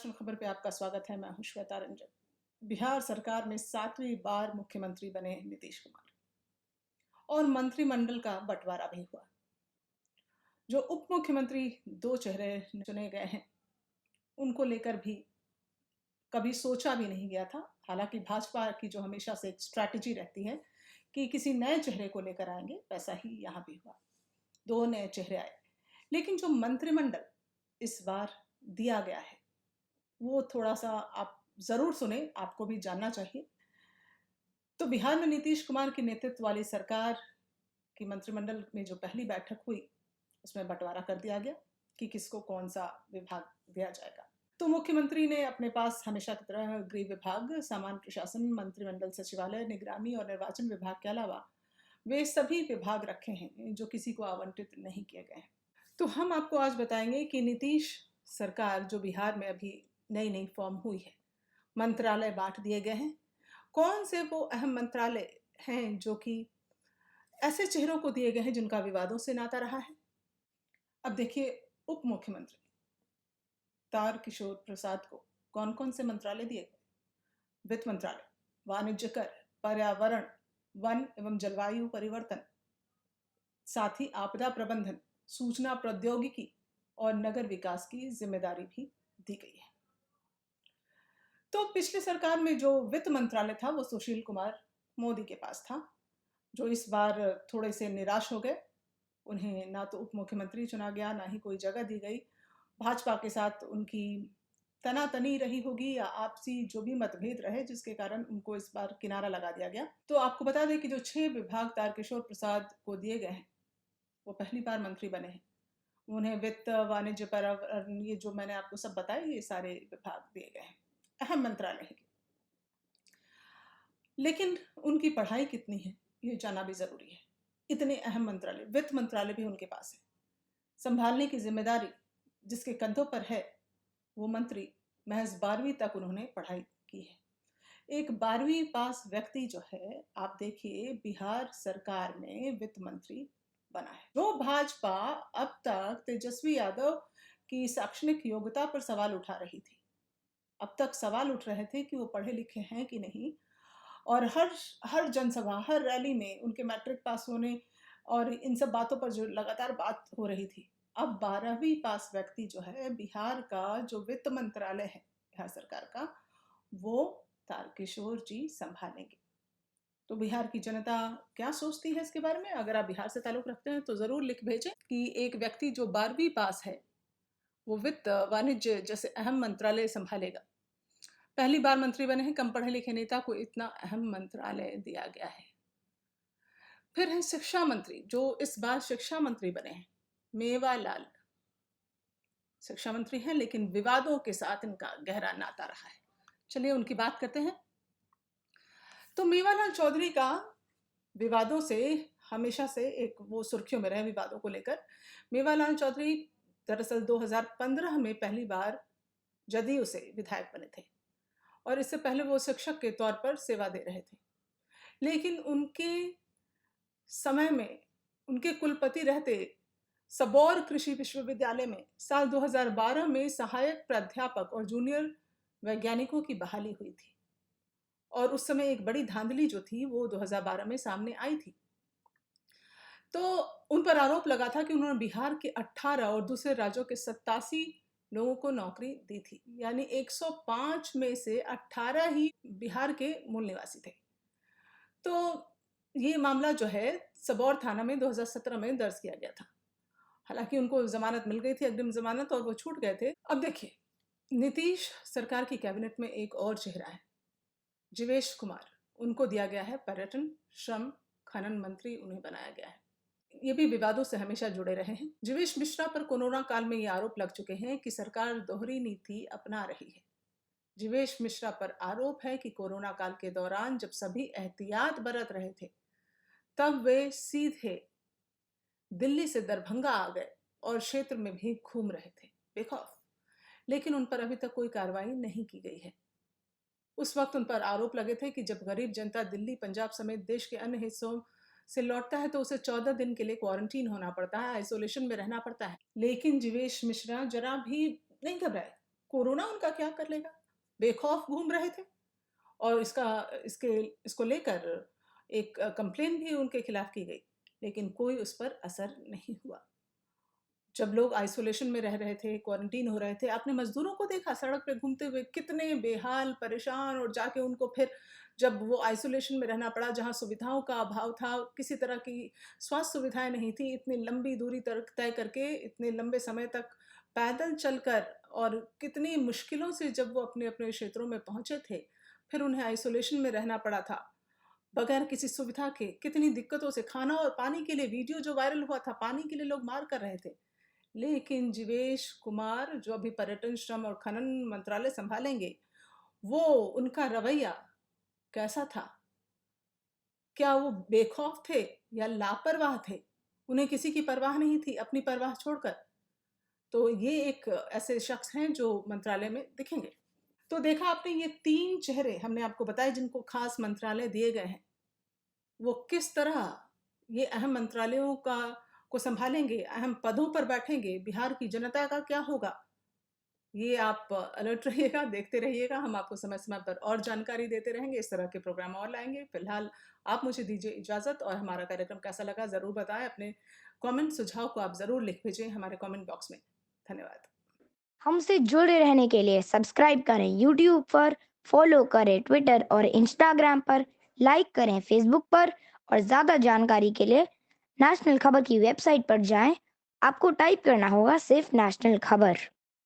National खबर पे आपका स्वागत है। मैं हूं श्वेता रंजन। बिहार सरकार में 7वीं बार मुख्यमंत्री बने नीतीश कुमार और मंत्रिमंडल का बंटवारा भी हुआ। जो उप मुख्यमंत्री दो चेहरे चुने गए हैं, उनको लेकर भी कभी सोचा भी नहीं गया था। हालांकि भाजपा की जो हमेशा से एक स्ट्रैटेजी रहती है कि किसी नए चेहरे को लेकर आएंगे, वैसा ही यहां भी हुआ। दो नए चेहरे आए, लेकिन जो मंत्रिमंडल इस बार दिया गया है वो थोड़ा सा आप जरूर सुने, आपको भी जानना चाहिए। तो बिहार में नीतीश कुमार के नेतृत्व वाली सरकार की मंत्रिमंडल में जो पहली बैठक हुई, उसमें बंटवारा कर दिया गया कि किसको कौन सा विभाग दिया जाएगा। तो मुख्यमंत्री ने अपने पास हमेशा की तरह गृह विभाग, सामान्य प्रशासन, मंत्रिमंडल सचिवालय, निगरानी और निर्वाचन विभाग के अलावा वे सभी विभाग रखे हैं जो किसी को आवंटित नहीं किए गए हैं। तो हम आपको आज बताएंगे कि नीतीश सरकार जो बिहार में अभी नई नई फॉर्म हुई है, मंत्रालय बांट दिए गए हैं। कौन से वो अहम मंत्रालय हैं जो कि ऐसे चेहरों को दिए गए हैं जिनका विवादों से नाता रहा है। अब देखिए, उप मुख्यमंत्री तारकिशोर प्रसाद को कौन कौन से मंत्रालय दिए गए? वित्त मंत्रालय, वाणिज्य कर, पर्यावरण, वन एवं जलवायु परिवर्तन, साथ ही आपदा प्रबंधन, सूचना प्रौद्योगिकी और नगर विकास की जिम्मेदारी भी दी गई है। तो पिछली सरकार में जो वित्त मंत्रालय था वो सुशील कुमार मोदी के पास था, जो इस बार थोड़े से निराश हो गए। उन्हें ना तो उप मुख्यमंत्री चुना गया, ना ही कोई जगह दी गई। भाजपा के साथ उनकी तनातनी रही होगी या आपसी जो भी मतभेद रहे, जिसके कारण उनको इस बार किनारा लगा दिया गया। तो आपको बता दें कि जो 6 विभाग तारकिशोर प्रसाद को दिए गए हैं, वो पहली बार मंत्री बने हैं। उन्हें वित्त, वाणिज्य, पर्यावरण, ये जो मैंने आपको सब बताए, ये सारे विभाग दिए गए हैं, अहम मंत्रालय है। लेकिन उनकी पढ़ाई कितनी है ये जानना भी जरूरी है। इतने अहम मंत्रालय, वित्त मंत्रालय भी उनके पास है, संभालने की जिम्मेदारी जिसके कंधों पर है, वो मंत्री महज 12वीं तक उन्होंने पढ़ाई की है। एक 12वीं पास व्यक्ति जो है, आप देखिए, बिहार सरकार में वित्त मंत्री बना है। जो भाजपा अब तक तेजस्वी यादव की शैक्षणिक योग्यता पर सवाल उठा रही थी, अब तक सवाल उठ रहे थे कि वो पढ़े लिखे हैं कि नहीं, और हर जनसभा, हर रैली में उनके मैट्रिक पास होने और इन सब बातों पर जो लगातार बात हो रही थी, अब 12वीं पास व्यक्ति जो है, बिहार का जो वित्त मंत्रालय है बिहार सरकार का, वो तारकिशोर जी संभालेंगे। तो बिहार की जनता क्या सोचती है इसके बारे में? अगर आप बिहार से ताल्लुक रखते हैं तो जरूर लिख भेजें कि एक व्यक्ति जो 12वीं पास है वो वित्त, वाणिज्य जैसे अहम मंत्रालय संभालेगा। पहली बार मंत्री बने हैं, कम पढ़े लिखे नेता को इतना अहम मंत्रालय दिया गया है। फिर है शिक्षा मंत्री, जो इस बार शिक्षा मंत्री बने हैं, मेवालाल। शिक्षा मंत्री हैं, लेकिन विवादों के साथ इनका गहरा नाता रहा है। चलिए उनकी बात करते हैं। तो मेवालाल चौधरी का विवादों से हमेशा से एक वो सुर्खियों में रहे, विवादों को लेकर। मेवालाल चौधरी दरअसल 2015 में पहली बार जदयू से विधायक बने थे और इससे पहले वो शिक्षक के तौर पर सेवा दे रहे थे। लेकिन उनके समय में उनके कुलपति रहते सबौर कृषि विश्वविद्यालय में साल 2012 में सहायक प्राध्यापक और जूनियर वैज्ञानिकों की बहाली हुई थी, और उस समय एक बड़ी धांधली जो थी वो 2012 में सामने आई थी। तो उन पर आरोप लगा था कि उन्होंने बिहार के 18 और दूसरे राज्यों के 87 लोगों को नौकरी दी थी, यानी 105 में से 18 ही बिहार के मूल निवासी थे। तो ये मामला जो है सबौर थाना में 2017 में दर्ज किया गया था। हालांकि उनको जमानत मिल गई थी, अग्रिम जमानत, और वो छूट गए थे। अब देखिए, नीतीश सरकार की कैबिनेट में एक और चेहरा है, जीवेश कुमार। उनको दिया गया है पर्यटन, श्रम, खनन मंत्री उन्हें बनाया गया है। ये भी विवादों से हमेशा जुड़े रहे हैं। जीवेश मिश्रा पर कोरोना काल में ये आरोप लग चुके हैं कि सरकार दोहरी नीति अपना रही है। जीवेश मिश्रा पर आरोप है कि कोरोना काल के दौरान जब सभी एहतियात बरत रहे थे, तब वे सीधे दिल्ली से दरभंगा आ गए और क्षेत्र में भी घूम रहे थे बेखौफ, लेकिन उन पर अभी तक कोई कार्रवाई नहीं की गई है। उस वक्त उन पर आरोप लगे थे कि जब गरीब जनता दिल्ली, पंजाब समेत देश के अन्य हिस्सों से लौटता है तो उसे 14 दिन के लिए क्वारंटीन होना पड़ता है, आइसोलेशन में रहना पड़ता है। लेकिन जीवेश मिश्रा जरा भी नहीं घबराए, कोरोना उनका क्या कर लेगा? बेखौफ घूम रहे थे और इसको लेकर एक कंप्लेन भी उनके खिलाफ की गई, लेकिन कोई उस पर असर नहीं हुआ। जब लोग आइसोलेशन में रह रहे थे, क्वारंटीन हो रहे थे, आपने मज़दूरों को देखा सड़क पे घूमते हुए कितने बेहाल, परेशान, और जाके उनको फिर जब वो आइसोलेशन में रहना पड़ा, जहाँ सुविधाओं का अभाव था, किसी तरह की स्वास्थ्य सुविधाएँ नहीं थी, इतनी लंबी दूरी तय करके, इतने लंबे समय तक पैदल चलकर, और कितनी मुश्किलों से जब वो अपने-अपने क्षेत्रों में पहुँचे थे, फिर उन्हें आइसोलेशन में रहना पड़ा था, बगैर किसी सुविधा के, कितनी दिक्कतों से। खाना और पानी के लिए वीडियो जो वायरल हुआ था, पानी के लिए लोग मार कर रहे थे। लेकिन जीवेश कुमार, जो अभी पर्यटन, श्रम और खनन मंत्रालय संभालेंगे, वो उनका रवैया कैसा था? क्या वो बेखौफ थे या लापरवाह थे? उन्हें किसी की परवाह नहीं थी, अपनी परवाह छोड़कर। तो ये एक ऐसे शख्स हैं जो मंत्रालय में दिखेंगे। तो देखा आपने, ये 3 चेहरे हमने आपको बताए जिनको खास मंत्रालय दिए गए हैं। वो किस तरह ये अहम मंत्रालयों को संभालेंगे, अहम पदों पर बैठेंगे, बिहार की जनता का क्या होगा? ये आप अलर्ट रहिएगा, देखते रहिएगा, हम आपको समय-समय पर और जानकारी देते रहेंगे, इस तरह के प्रोग्राम और लाएँगे। फिलहाल आप मुझे दीजिए इजाज़त, और हमारा कार्यक्रम कैसा लगा ज़रूर बताएँ। अपने कमेंट सुझाव को आप ज़रूर लिख भेजें हमारे कमेंट बॉक्स में। धन्यवाद। हमसे जुड़े रहने के लिए सब्सक्राइब करें यूट्यूब पर, फॉलो करें ट्विटर और इंस्टाग्राम पर, लाइक करें फेसबुक पर और ज़्यादा जानकारी के लिए नेशनल खबर की वेबसाइट पर जाएं। आपको टाइप करना होगा सिर्फ नेशनल खबर।